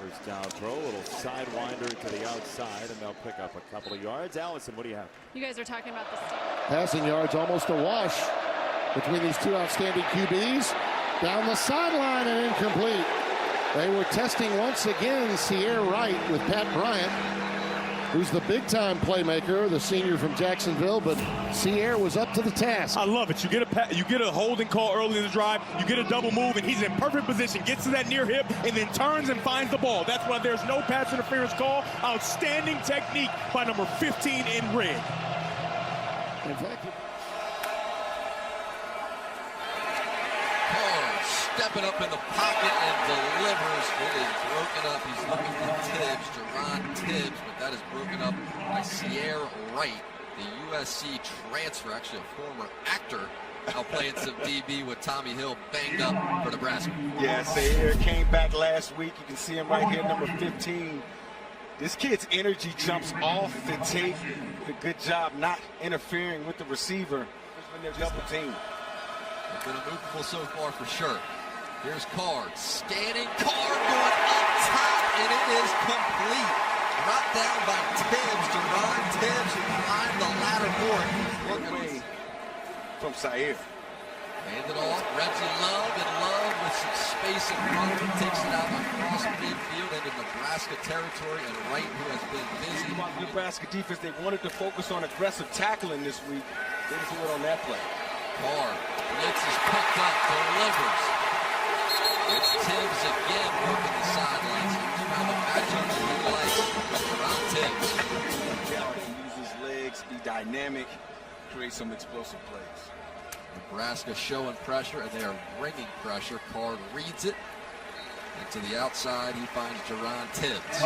First down throw, a little sidewinder to the outside, and they'll pick up a couple of yards. Allison, what do you have? You guys are talking about the passing yards almost a wash between these two outstanding QBs. Down the sideline and incomplete. They were testing once again Ceyair Wright with Pat Bryant, who's the big-time playmaker, the senior from Jacksonville, but Ceyair was up to the task. I love it. You get a holding call early in the drive, you get a double move, and he's in perfect position, gets to that near hip, and then turns and finds the ball. That's why there's no pass interference call. Outstanding technique by number 15 in red. In fact, stepping up in the pocket and delivers. It is broken up. He's looking for Tibbs, Jerron Tibbs, but that is broken up by Ceyair Wright, the USC transfer, actually a former actor, now playing some DB with Tommy Hill banged up for Nebraska. Yeah, Ceyair came back last week. You can see him right here, number 15. This kid's energy jumps off the tape. Did a good job not interfering with the receiver when they're double teamed. They've been unmovable so far for sure. Here's Card, scanning, Card going up top, and it is complete. Brought down by Tibbs, Jerron Tibbs, who climbed the ladder board. From Ceyair. Hand it off, Reggie Love, and Love with some space in front of him, takes it out across midfield into Nebraska territory, and Wright, who has been busy. Nebraska defense, they wanted to focus on aggressive tackling this week. They didn't do it on that play. Card, blitz is picked up, delivers. It's Tibbs again working the sidelines. He's found a matchup that he likes around Tibbs. Use his legs, be dynamic, create some explosive plays. Nebraska showing pressure, and they are bringing pressure. Card reads it. And to the outside, he finds Jerron Tibbs.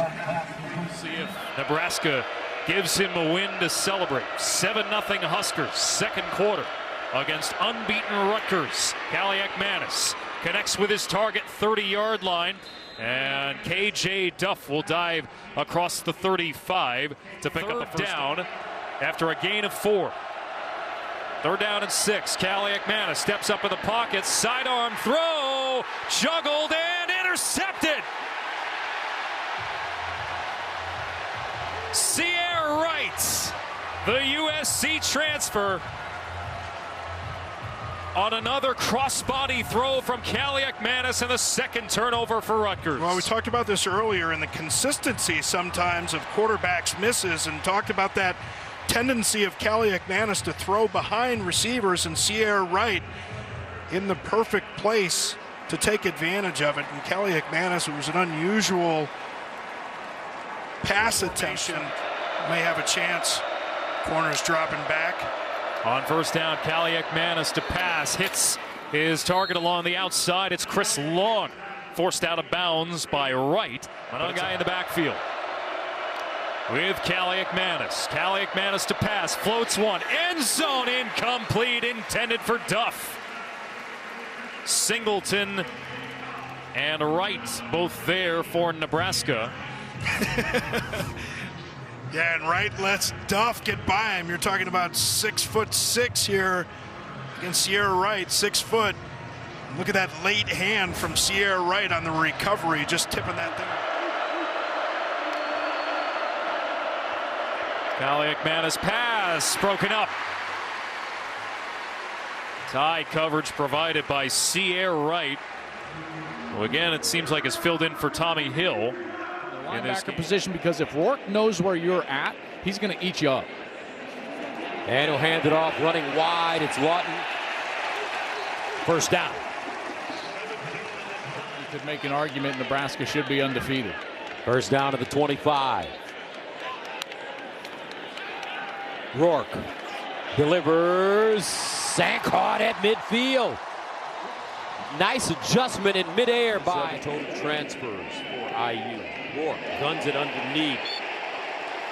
See if Nebraska gives him a win to celebrate. 7-0 Huskers, second quarter against unbeaten Rutgers. Kaliak-Manis connects with his target 30-yard line, and KJ Duff will dive across the 35 to pick up a down after a gain of 4. Third down and 6. Kaliak-Manis steps up in the pocket, sidearm throw, juggled and intercepted. Ceyair Wright, the USC transfer, on another cross-body throw from Kaliak-Manis, and the second turnover for Rutgers. Well, we talked about this earlier, and the consistency sometimes of quarterbacks' misses, and talked about that tendency of Kaliak-Manis to throw behind receivers, and Ceyair Wright in the perfect place to take advantage of it. And Kaliak-Manis, it was an unusual pass attention, may have a chance. Corners dropping back. On first down, Kaliak-Manis to pass, hits his target along the outside. It's Chris Long, forced out of bounds by Wright. Another guy in the backfield with Kaliak-Manis. Kaliak-Manis to pass, floats one, end zone, incomplete, intended for Duff. Singleton and Wright both there for Nebraska. Yeah, and Wright lets Duff get by him. You're talking about 6'6" here against Ceyair Wright, 6 foot. Look at that late hand from Ceyair Wright on the recovery, just tipping that thing. Kaliak-Manis pass broken up. Tight coverage provided by Ceyair Wright, who again it seems like is filled in for Tommy Hill. Linebacker position, because if Rourke knows where you're at, he's going to eat you up. And he'll hand it off, running wide. It's Lawton. First down. You could make an argument Nebraska should be undefeated. First down to the 25. Rourke delivers. Caught at midfield. Nice adjustment in midair by total transfers for IU. Rourke guns it underneath.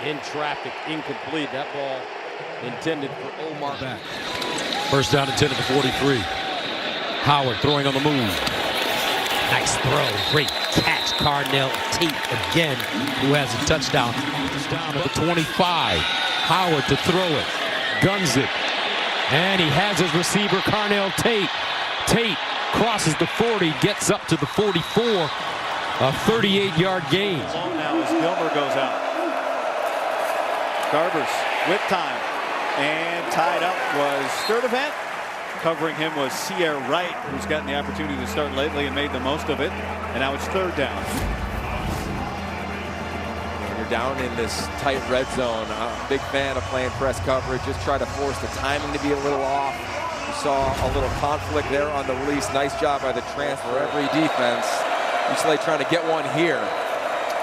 In traffic, incomplete. That ball intended for Omar. Back. First down intended for 43. Howard throwing on the move. Nice throw. Great catch. Carnell Tate again, who has a touchdown. Down to the 25. Howard to throw it. Guns it. And he has his receiver, Carnell Tate. Tate crosses the 40, gets up to the 44. A 38-yard gain. Long now as Gilmer goes out. Garbers with time. And tied up was Sturdivant. Covering him was Ceyair Wright, who's gotten the opportunity to start lately and made the most of it. And now it's third down. When you're down in this tight red zone, I'm a big fan of playing press coverage. Just try to force the timing to be a little off. You saw a little conflict there on the release. Nice job by the transfer. Every defense. UCLA trying to get one here.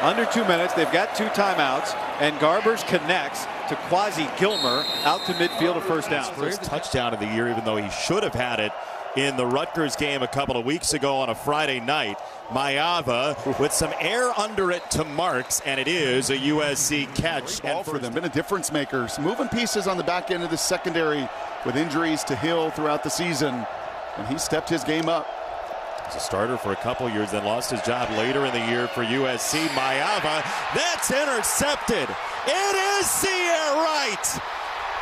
Under 2 minutes, they've got 2 timeouts, and Garbers connects to Quasi Gilmer out to midfield, a first down. First touchdown of the year, even though he should have had it in the Rutgers game a couple of weeks ago on a Friday night. Mayava with some air under it to Marks, and it is a USC catch. All for them, been a difference maker. Some moving pieces on the back end of the secondary with injuries to Hill throughout the season, and he stepped his game up. A starter for a couple years, then lost his job later in the year for USC. Mayava, that's intercepted. It is Ceyair Wright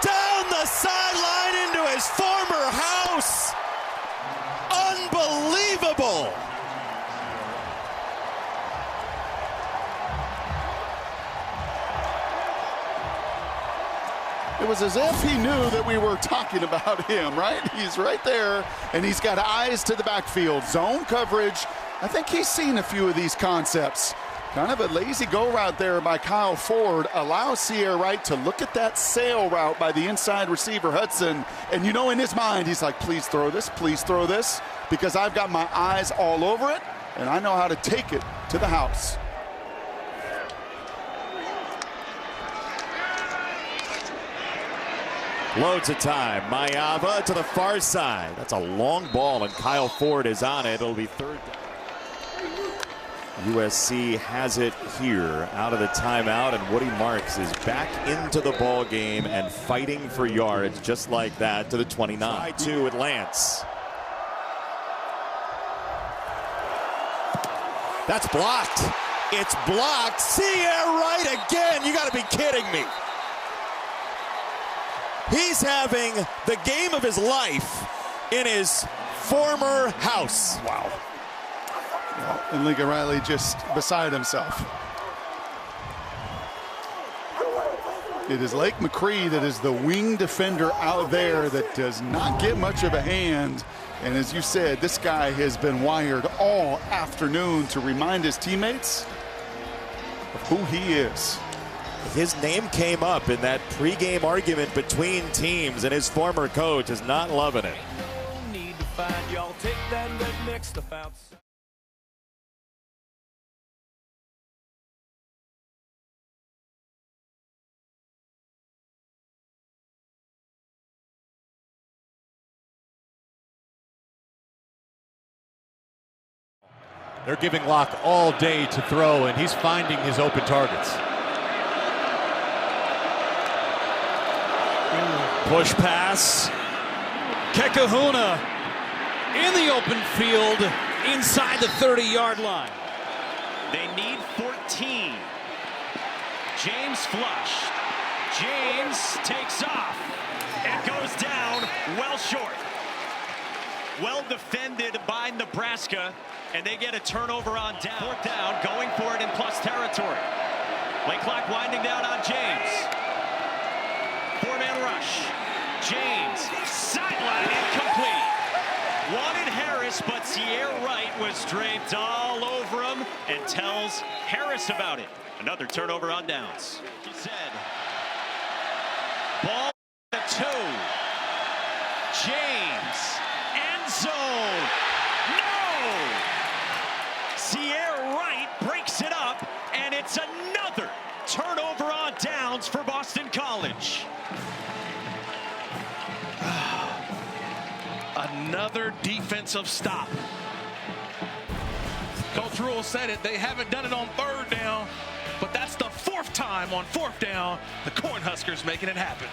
down the sideline into his former house. Unbelievable. It was as if he knew that we were talking about him, right? He's right there, and he's got eyes to the backfield. Zone coverage. I think he's seen a few of these concepts. Kind of a lazy go route there by Kyle Ford. Allows Ceyair Wright to look at that sail route by the inside receiver, Hudson. And you know in his mind, he's like, please throw this, because I've got my eyes all over it, and I know how to take it to the house. Loads of time. Mayava to the far side. That's a long ball, and Kyle Ford is on it. It'll be third down. USC has it here out of the timeout, and Woody Marks is back into the ball game and fighting for yards just like that to the 29. 2 with Lance. That's blocked. It's blocked. Ceyair Wright again. You got to be kidding me. He's having the game of his life in his former house. Wow. And Lincoln Riley just beside himself. It is Lake McCree that is the wing defender out there that does not get much of a hand. And as you said, this guy has been wired all afternoon to remind his teammates of who he is. His name came up in that pregame argument between teams, and his former coach is not loving it. Need to find y'all, take that red mix, the They're giving Locke all day to throw, and he's finding his open targets. Push pass. Kekahuna in the open field inside the 30-yard line. They need 14. James flush. James takes off. It goes down well short. Well defended by Nebraska, and they get a turnover on down. Fourth down, going for it in plus territory. Play clock winding down on James. Four-man rush. James, sideline incomplete. Wanted Harris, but Ceyair Wright was draped all over him and tells Harris about it. Another turnover on downs. He said, ball at 2. James, end zone. No! Ceyair Wright breaks it up, and it's another turnover on downs for Boston College. Another defensive stop. Coach Rule said it. They haven't done it on third down, but that's the 4th time on 4th down the Cornhuskers making it happen.